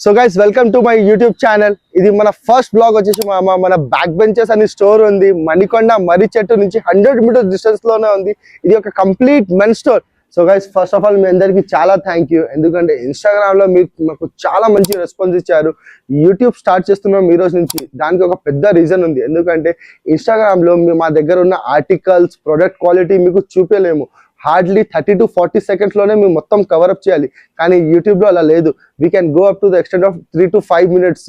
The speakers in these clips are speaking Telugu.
So guys welcome to my YouTube channel. ఇది మన ఫస్ట్ బ్లాగ్ వచ్చేసి మన బ్యాక్ బెంచెస్ అని స్టోర్ ఉంది మణికొండ మర్రి చెట్టు నుంచి 100 మీటర్స్ డిస్టెన్స్ లోనే ఉంది. ఇది ఒక complete men store. So guys first of all మీ అందరికి చాలా థ్యాంక్ యూ, ఎందుకంటే ఇన్స్టాగ్రామ్ లో మీరు మాకు చాలా మంచి రెస్పాన్స్ ఇచ్చారు. యూట్యూబ్ స్టార్ట్ చేస్తున్నాం ఈ రోజు నుంచి. దానికి ఒక పెద్ద రీజన్ ఉంది, ఎందుకంటే ఇన్స్టాగ్రామ్ లో మా దగ్గర ఉన్న ఆర్టికల్స్ ప్రొడక్ట్ క్వాలిటీ మీకు చూపించలేము. హార్డ్లీ 30 to 40 seconds లోనే మేము మొత్తం కవరప్ చేయాలి. కానీ యూట్యూబ్ లో అలా లేదు. We can go up to the extent of 3 to 5 minutes.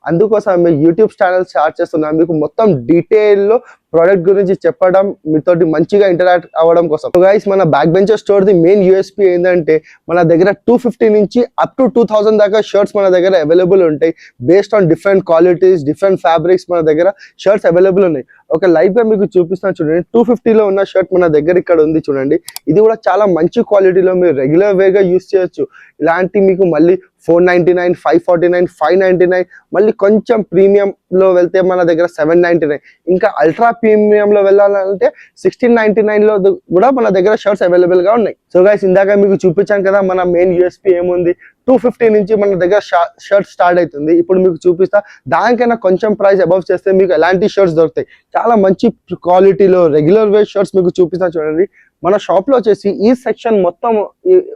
అందుకోసం మేము యూట్యూబ్ ఛానల్ స్టార్ట్ చేస్తున్నాం, మీకు మొత్తం డీటెయిల్ లో ప్రోడక్ట్ గురించి చెప్పడం, మీతోటి మంచిగా ఇంటరాక్ట్ అవ్వడం కోసం. సో గైస్ మన back bencher store the main USP ఏంటంటే మన దగ్గర 250 నుంచి అప్ టు 2000 దాకా షర్ట్స్ మన దగ్గర అవైలబుల్ ఉంటాయి. Based on different qualities, different fabrics మన దగ్గర షర్ట్స్ అవైలబుల్ ఉన్నాయి. ఒక లైవ్ గా మీకు చూపిస్తాను చూడండి. 250 లో ఉన్న షర్ట్ మన దగ్గర ఇక్కడ ఉంది చూడండి. ఇది కూడా చాలా మంచి క్వాలిటీలో మీరు రెగ్యులర్ వేగా యూస్ చేయొచ్చు. ఇలాంటి మీకు మళ్ళీ 499, 549, 599, మళ్ళీ కొంచెం ప్రీమియం లో వెళ్తే మన దగ్గర 799, ఇంకా అల్ట్రా ప్రీమియం లో వెళ్ళాలంటే 1699 లో కూడా మన దగ్గర షర్ట్స్ అవైలబుల్ గా ఉన్నాయి. సో గైస్ ఇందాక మీకు చూపించాను కదా మన మెయిన్ యూఎస్పీ ఏముంది. 250 నుంచి మన దగ్గర షర్ట్ స్టార్ట్ అవుతుంది. ఇప్పుడు మీకు చూపిస్తా, దానికైనా కొంచెం ప్రైస్ అబవ్ చేస్తే మీకు ఎలాంటి షర్ట్స్ దొరుకుతాయి. చాలా మంచి క్వాలిటీలో రెగ్యులర్ వేర్ షర్ట్స్ మీకు చూపిస్తా చూడండి. మన షాప్ లో వచ్చేసి ఈ సెక్షన్ మొత్తం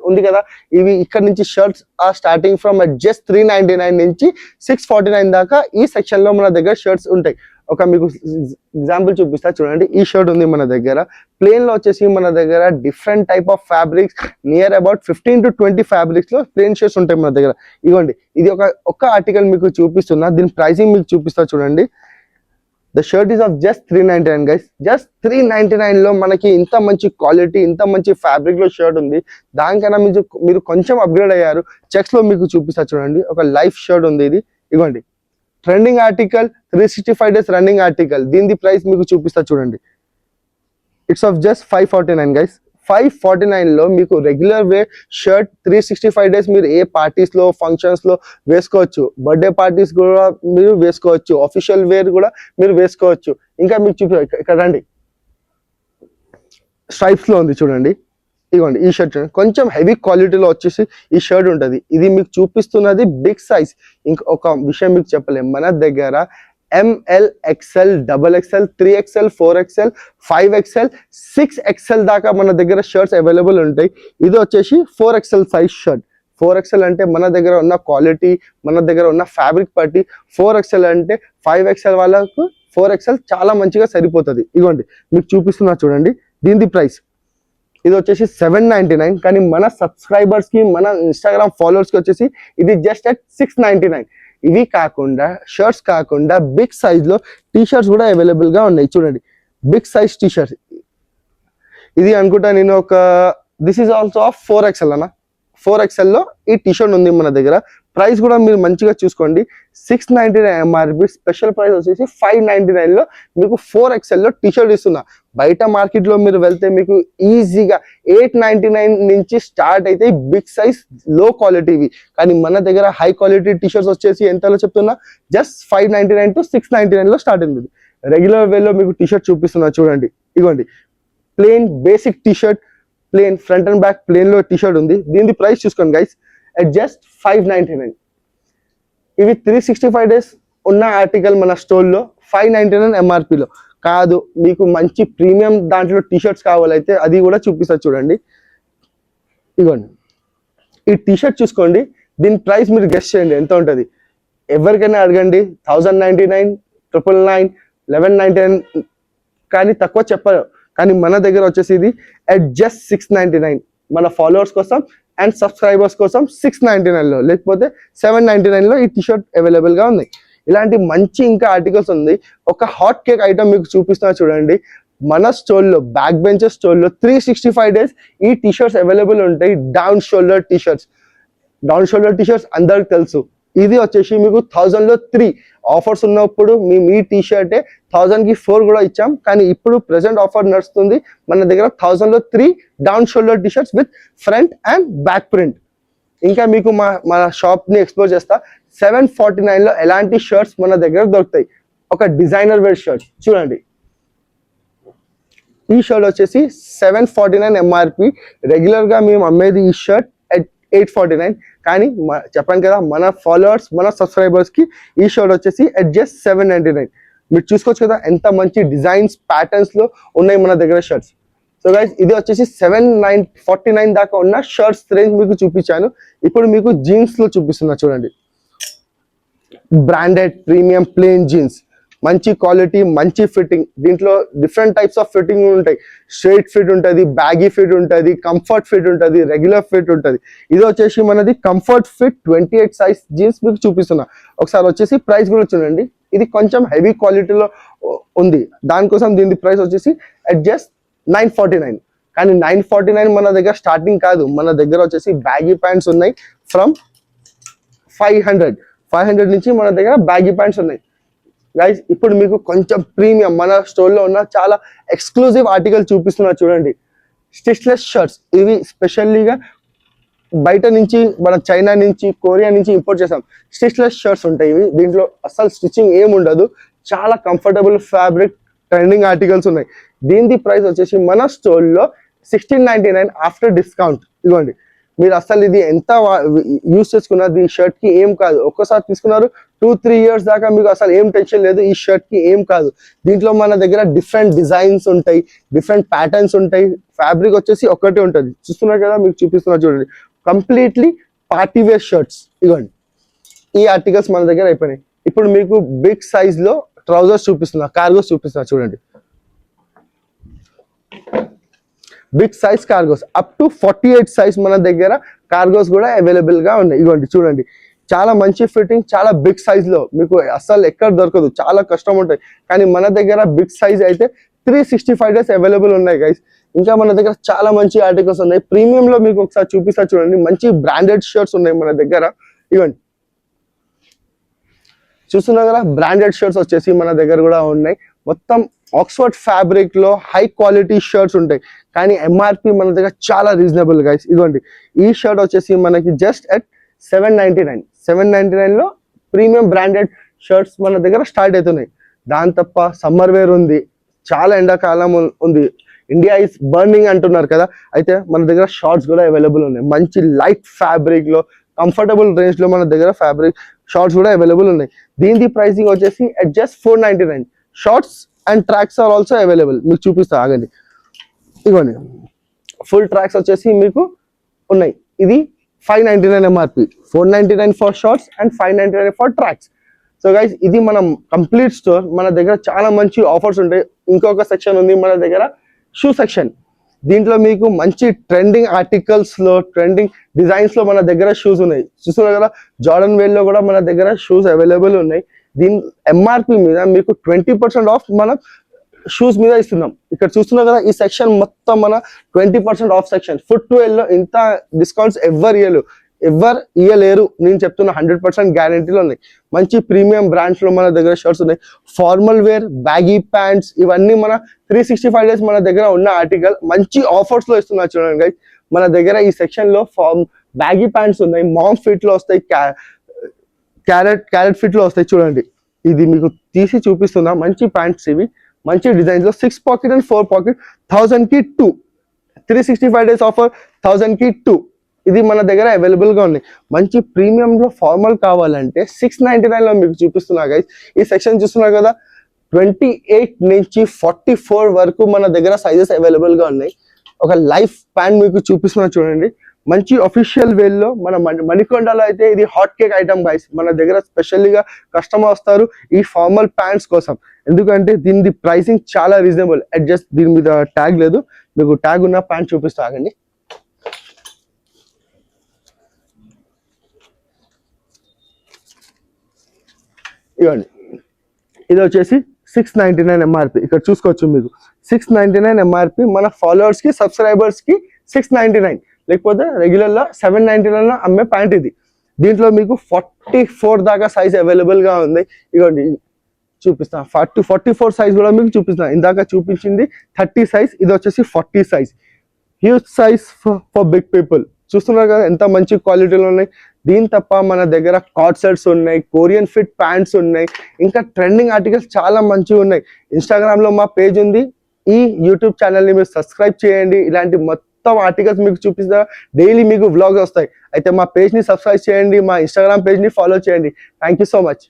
ఉంది కదా, ఇవి ఇక్కడ నుంచి shirts are starting from just 399 నుంచి 649 దాకా ఈ సెక్షన్ లో మన దగ్గర షర్ట్స్ ఉంటాయి. ఒక మీకు ఎగ్జాంపుల్ చూపిస్తా చూడండి. ఈ షర్ట్ ఉంది మన దగ్గర. ప్లేన్ లో వచ్చేసి మన దగ్గర different type of fabrics, near about 15 to 20 fabrics లో ప్లేన్ షర్ట్స్ ఉంటాయి మన దగ్గర. ఇవ్వండి, ఇది ఒక ఆర్టికల్ మీకు చూపిస్తున్నా, దీని ప్రైసింగ్ మీకు చూపిస్తా చూడండి. The shirt is of just 399 guys. Just 399 లో మనకి ఇంత మంచి క్వాలిటీ, ఇంత మంచి ఫ్యాబ్రిక్ లో షర్ట్ ఉంది. దానికైనా మీరు కొంచెం అప్గ్రేడ్ అయ్యారు. చెక్స్ లో మీకు చూపిస్తా చూడండి. ఒక లైఫ్ షర్ట్ ఉంది ఇది. ఇవ్వండి, trending article, 365 days running article. దీని ప్రైస్ మీకు చూపిస్తా చూడండి. It's of just 549 guys. 549 లో మీకు రెగ్యులర్ వే షర్ట్ 365 days మీరు ఏ పార్టీస్ లో, ఫంక్షన్స్ లో వేసుకోవచ్చు. బర్త్డే పార్టీస్ కూడా మీరు వేసుకోవచ్చు. ఆఫీషియల్ వేర్ కూడా మీరు వేసుకోవచ్చు. ఇంకా మీకు ఇక్కడ రండి, స్ట్రైప్స్ లో ఉంది చూడండి. ఇవ్వండి, ఈ షర్ట్ చూడండి. కొంచెం హెవీ క్వాలిటీలో వచ్చేసి ఈ షర్ట్ ఉంటుంది. ఇది మీకు చూపిస్తున్నది బిగ్ సైజ్. ఇంకొక విషయం మీకు చెప్పలేము, మన దగ్గర ML, XL, XXL, 3XL, 4XL, 5XL, 6XL దాకా మన దగ్గర షర్ట్స్ అవైలబుల్ ఉంటాయి. ఇది వచ్చేసి 4XL సైజ్ షర్ట్. 4XL అంటే మన దగ్గర ఉన్న క్వాలిటీ, మన దగ్గర ఉన్న ఫ్యాబ్రిక్ బట్టి 4XL అంటే 5XL వాళ్ళకు 4XL చాలా మంచిగా సరిపోతుంది. ఇదిగోండి మీకు చూపిస్తున్నా చూడండి. దీని ప్రైస్ ఇది వచ్చేసి 799, కానీ మన సబ్స్క్రైబర్స్ కి, మన ఇన్స్టాగ్రామ్ ఫాలోవర్స్ కి వచ్చేసి ఇది జస్ట్ అట్ 699. ఇవి కాకుండా షర్ట్స్ కాకుండా బిగ్ సైజ్ లో టీ షర్ట్స్ కూడా అవైలబుల్ గా ఉన్నాయి చూడండి. బిగ్ సైజ్ టీ షర్ట్స్ ఇది అనుకుంటా నేను this is also of 4XL అన్న. 4XL లో ఈ టీ షర్ట్ ఉంది మన దగ్గర. ప్రైస్ కూడా మీరు మంచిగా చూసుకోండి. 699 ఎంఆర్పి, స్పెషల్ ప్రైస్ వచ్చేసి 599 లో మీకు 4XL లో టీ షర్ట్ ఇస్తున్నా. బయట మార్కెట్ లో మీరు వెళ్తే మీకు ఈజీగా 899 నుంచి స్టార్ట్ అయితే బిగ్ సైజ్ లో క్వాలిటీవి. కానీ మన దగ్గర హై క్వాలిటీ టీ షర్ట్స్ వచ్చేసి ఎంతలో చెప్తున్నా, జస్ట్ 599 to 699 లో స్టార్ట్ అయింది. రెగ్యులర్ వే లో మీకు టీ షర్ట్ చూపిస్తున్నా చూడండి. ఇదిగోండి, plain basic T shirt, plain front and back plain లో టీ షర్ట్ ఉంది. దీని ప్రైస్ చూసుకోండి గైస్, అట్ జస్ట్ 599. ఇవి 365 days ఉన్న ఆర్టికల్ మన స్టోర్ లో 599 ఎంఆర్పిలో. కాదు మీకు మంచి ప్రీమియం దాంట్లో టీ షర్ట్స్ కావాలైతే అది కూడా చూపిస్తా చూడండి. ఇదిగోండి, ఈ టీ షర్ట్ చూసుకోండి. దీని ప్రైస్ మీరు గెస్ట్ చేయండి ఎంత ఉంటుంది. ఎవరికైనా అడగండి, 1099, 999, 1199, కానీ తక్కువ చెప్పరు. కానీ మన దగ్గర వచ్చేసి ఇది అట్ జస్ట్ 699. మన ఫాలోవర్స్ కోసం అండ్ సబ్స్క్రైబర్స్ కోసం 699 లో, లేకపోతే 799 లో ఈ టీ షర్ట్ అవైలబుల్ గా ఉంది. ఇలాంటి మంచి ఇంకా ఆర్టికల్స్ ఉంది. ఒక హాట్ కేక్ ఐటమ్ మీకు చూపిస్తున్నా చూడండి. మన స్టోర్ లో, బ్యాక్ బెంచెస్ స్టోర్ లో 365 days ఈ టీ షర్ట్స్ అవైలబుల్ ఉంటాయి. Down shoulder T shirts. Down shoulder T shirts అందరికి తెలుసు. ఇది వచ్చేసి మీకు 1000 లో 3 ఆఫర్స్ ఉన్నప్పుడు మేము ఈ టీ షర్టే 1000 కి 4 కూడా ఇచ్చాం. కానీ ఇప్పుడు ప్రెసెంట్ ఆఫర్ నడుస్తుంది మన దగ్గర 1000 లో 3 down shoulder T shirts with front and back print. ఇంకా మీకు మన షాప్ ని ఎక్స్ప్లోర్ చేస్తా. 749 లో ఎలాంటి షర్ట్స్ మన దగ్గర దొరుకుతాయి. ఒక డిజైనర్ వేర్ షర్ట్ చూడండి. ఈ షర్ట్ వచ్చేసి 749 ఎంఆర్పి. రెగ్యులర్ గా మేము అమ్మేది ఈ షర్ట్ 849. కానీ చెప్పాను కదా, మన ఫాలోవర్స్ మన సబ్స్క్రైబర్స్ కి ఈ షర్ట్ వచ్చేసి అట్ జస్ట్ 799. మీరు చూసుకోవచ్చు కదా ఎంత మంచి డిజైన్స్ ప్యాటర్న్స్ లో ఉన్నాయి మన దగ్గర షర్ట్స్. సో గైస్ ఇది వచ్చేసి 749 దాకా ఉన్న షర్ట్స్ రేంజ్ మీకు చూపించాను. ఇప్పుడు మీకు జీన్స్ లో చూపిస్తున్నా చూడండి. బ్రాండెడ్ ప్రీమియం ప్లేన్ జీన్స్, మంచి క్వాలిటీ మంచి ఫిట్టింగ్. దీంట్లో డిఫరెంట్ టైప్స్ ఆఫ్ ఫిట్టింగ్ ఉంటాయి. స్ట్రైట్ ఫిట్ ఉంటుంది, బ్యాగీ ఫిట్ ఉంటుంది, కంఫర్ట్ ఫిట్ ఉంటుంది, రెగ్యులర్ ఫిట్ ఉంటుంది. ఇది వచ్చేసి మనది కంఫర్ట్ ఫిట్ 28 సైజ్ జీన్స్ మీకు చూపిస్తున్నా. ఒకసారి వచ్చేసి ప్రైస్ కూడా చూడండి. ఇది కొంచెం హెవీ క్వాలిటీలో ఉంది, దానికోసం దీని ప్రైస్ వచ్చేసి అట్ జస్ట్ 949. కానీ 949 మన దగ్గర స్టార్టింగ్ కాదు. మన దగ్గర వచ్చేసి బ్యాగీ ప్యాంట్స్ ఉన్నాయి ఫ్రమ్ 500 నుంచి మన దగ్గర బ్యాగీ ప్యాంట్స్ ఉన్నాయి. గైస్ ఇప్పుడు మీకు కొంచెం ప్రీమియం మన స్టోర్లో ఉన్న చాలా ఎక్స్క్లూజివ్ ఆర్టికల్ చూపిస్తున్నా చూడండి. స్టిచ్లెస్ షర్ట్స్, ఇవి స్పెషల్లీగా బయట నుంచి మన చైనా నుంచి కొరియా నుంచి ఇంపోర్ట్ చేసాం. స్టిచ్లెస్ షర్ట్స్ ఉంటాయి ఇవి. దీంట్లో అసలు స్టిచ్చింగ్ ఏమి ఉండదు, చాలా కంఫర్టబుల్ ఫ్యాబ్రిక్ ట్రెండింగ్ ఆర్టికల్స్ ఉన్నాయి. దీని ప్రైస్ వచ్చేసి మన స్టోర్లో 1699 ఆఫ్టర్ డిస్కౌంట్. ఇదిగోండి, మీరు అసలు ఇది ఎంత యూజ్ చేసుకున్నారు ఈ షర్ట్ కి ఏం కాదు. ఒక్కసారి తీసుకున్నారు 2-3 years దాకా మీకు అసలు ఏం టెన్షన్ లేదు. ఈ షర్ట్ కి ఏం కాదు. దీంట్లో మన దగ్గర డిఫరెంట్ డిజైన్స్ ఉంటాయి, డిఫరెంట్ ప్యాటర్న్స్ ఉంటాయి. ఫ్యాబ్రిక్ వచ్చేసి ఒకటే ఉంటుంది. చూస్తున్నారు కదా, మీకు చూపిస్తున్నారు చూడండి. Completely party wear shirts. ఇదిగోండి, ఈ ఆర్టికల్స్ మన దగ్గర అయిపోయినాయి. ఇప్పుడు మీకు బిగ్ సైజ్ లో ట్రౌజర్స్ చూపిస్తున్నా, కార్గోస్ చూపిస్తున్నా చూడండి. Big size cargos up to 48 size మన దగ్గర కార్గోస్ కూడా అవైలబుల్ గా ఉన్నాయి. ఇదిగోండి చూడండి, చాలా మంచి ఫిట్టింగ్, చాలా బిగ్ సైజ్ లో మీకు అసలు ఎక్కడ దొరకదు, చాలా కష్టం ఉంటాయి. కానీ మన దగ్గర బిగ్ సైజ్ అయితే 365 days అవైలబుల్ ఉన్నాయి గైస్. ఇంకా మన దగ్గర చాలా మంచి ఆర్టికల్స్ ఉన్నాయి. ప్రీమియం లో మీకు ఒకసారి చూపిస్తా చూడండి. మంచి బ్రాండెడ్ షర్ట్స్ ఉన్నాయి మన దగ్గర. ఇవ్వండి, చూస్తున్నా కదా, బ్రాండెడ్ షర్ట్స్ వచ్చేసి మన దగ్గర కూడా ఉన్నాయి. మొత్తం ఆక్స్ఫర్డ్ ఫ్యాబ్రిక్ లో హై క్వాలిటీ షర్ట్స్ ఉంటాయి. కానీ ఎంఆర్పి మన దగ్గర చాలా రీజనబుల్ గైస్. ఇదిగోండి, ఈ షర్ట్ వచ్చేసి మనకి జస్ట్ అట్ 799 లో ప్రీమియం బ్రాండెడ్ షర్ట్స్ మన దగ్గర స్టార్ట్ అవుతున్నాయి. దాని తప్ప సమ్మర్ వేర్ ఉంది, చాలా ఎండాకాలం ఉంది. ఇండియా ఇస్ బర్నింగ్ అంటున్నారు కదా, అయితే మన దగ్గర షార్ట్స్ కూడా అవైలబుల్ ఉన్నాయి. మంచి లైట్ ఫ్యాబ్రిక్ లో కంఫర్టబుల్ రేంజ్ లో మన దగ్గర ఫ్యాబ్రిక్ షార్ట్స్ కూడా అవైలబుల్ ఉన్నాయి. దీని ప్రైసింగ్ వచ్చేసి at just 499. Shorts and tracks are also available. మీకు చూపిస్తా ఆగండి. ఇదిగోండి, ఫుల్ ట్రాక్స్ వచ్చేసి మీకు ఉన్నాయి. ఇది 599 MRP, 499 for shorts and 599 for tracks. So guys ఇది మనం కంప్లీట్ స్టోర్. మన దగ్గర చాలా మంచి ఆఫర్స్ ఉంటాయి. ఇంకొక సెక్షన్ ఉంది మన దగ్గర, షూ సెక్షన్. దీంట్లో మీకు మంచి ట్రెండింగ్ ఆర్టికల్స్ లో ట్రెండింగ్ డిజైన్స్ లో మన దగ్గర షూస్ ఉన్నాయి. చూస్తున్నారు కదా, జార్డన్ వేల్ లో కూడా మన దగ్గర షూస్ అవైలబుల్ ఉన్నాయి. దీని ఎంఆర్పి మీద మీకు 20% ఆఫ్ మనం షూస్ మీద ఇస్తున్నాం. ఇక్కడ చూస్తున్నారు కదా, ఈ సెక్షన్ మొత్తం మన 20% ఆఫ్ సెక్షన్. ఫుట్ వేర్ లో ఇంత డిస్కౌంట్స్ ఎవరు ఇయ్యలేరు. నేను చెప్తున్నా 100% గ్యారంటీలో ఉన్నాయి. మంచి ప్రీమియం బ్రాండ్స్ లో మన దగ్గర షర్ట్స్ ఉన్నాయి. ఫార్మల్ వేర్, బ్యాగీ ప్యాంట్స్, ఇవన్నీ మన 365 days మన దగ్గర ఉన్న ఆర్టికల్. మంచి ఆఫర్స్ లో ఇస్తున్నారు చూడండి గైస్. మన దగ్గర ఈ సెక్షన్ లో బ్యాగీ ప్యాంట్స్ ఉన్నాయి, మామ్ ఫిట్ లో వస్తాయి, క్యారెట్ ఫిట్ లో వస్తాయి. చూడండి, ఇది మీకు తీసి చూపిస్తున్నా. మంచి ప్యాంట్స్ ఇవి, మంచి డిజైన్స్ లో 6 pocket అండ్ 4 pocket. 1000 కి 2, 365 days ఆఫర్ 1000 కి 2. ఇది మన దగ్గర అవైలబుల్ గా ఉన్నాయి. మంచి ప్రీమియం లో ఫార్మల్ కావాలంటే 699 లో మీకు చూపిస్తున్నా గైస్. ఈ సెక్షన్ చూస్తున్నారు కదా, 28 నుంచి 44 వరకు మన దగ్గర సైజెస్ అవైలబుల్ గా ఉన్నాయి. ఒక లైఫ్ ప్యాంట్ మీకు చూపిస్తున్నా చూడండి. మంచి అఫీషియల్ వేల్ లో మన మణికొండలో అయితే ఇది హాట్ కేక్ ఐటమ్ గైస్. మన దగ్గర స్పెషల్లీగా కస్టమర్ వస్తారు ఈ ఫార్మల్ ప్యాంట్స్ కోసం. ఎందుకంటే దీని ప్రైసింగ్ చాలా రీజనబుల్. అడ్జస్ట్ దీని మీద ట్యాగ్ లేదు, మీకు ట్యాగ్ ఉన్న ప్యాంట్ చూపిస్తా ఆగండి. ఇవ్వండి, ఇది వచ్చేసి 699 ఎంఆర్పి. ఇక్కడ చూసుకోవచ్చు మీకు 699 ఎంఆర్పి. మన ఫాలోవర్స్ కి సబ్స్క్రైబర్స్ కి 699, లేకపోతే రెగ్యులర్ లో 799 లో అమ్మే ప్యాంట్ ఇది. దీంట్లో మీకు 44 దాకా సైజ్ అవైలబుల్ గా ఉంది. ఇవ్వండి చూపిస్తా, 44 సైజ్ కూడా మీకు చూపిస్తా. ఇందాక చూపించింది 30 సైజ్, ఇది వచ్చేసి 40 size. Huge size for big people. చూస్తున్నారు కదా ఎంత మంచి క్వాలిటీలో ఉన్నాయి. దీని తప్ప మన దగ్గర కార్డ్ సెట్స్ ఉన్నాయి, కొరియన్ ఫిట్ ప్యాంట్స్ ఉన్నాయి, ఇంకా ట్రెండింగ్ ఆర్టికల్స్ చాలా మంచిగా ఉన్నాయి. ఇన్స్టాగ్రామ్ లో మా పేజ్ ఉంది. ఈ యూట్యూబ్ ఛానల్ ని మీరు సబ్స్క్రైబ్ చేయండి. ఇలాంటి మొత్తం ఆర్టికల్స్ మీకు చూపిస్తా, డైలీ మీకు వ్లాగ్స్ వస్తాయి. అయితే మా పేజ్ని సబ్స్క్రైబ్ చేయండి, మా ఇన్స్టాగ్రామ్ పేజ్ని ఫాలో చేయండి. Thank you so much.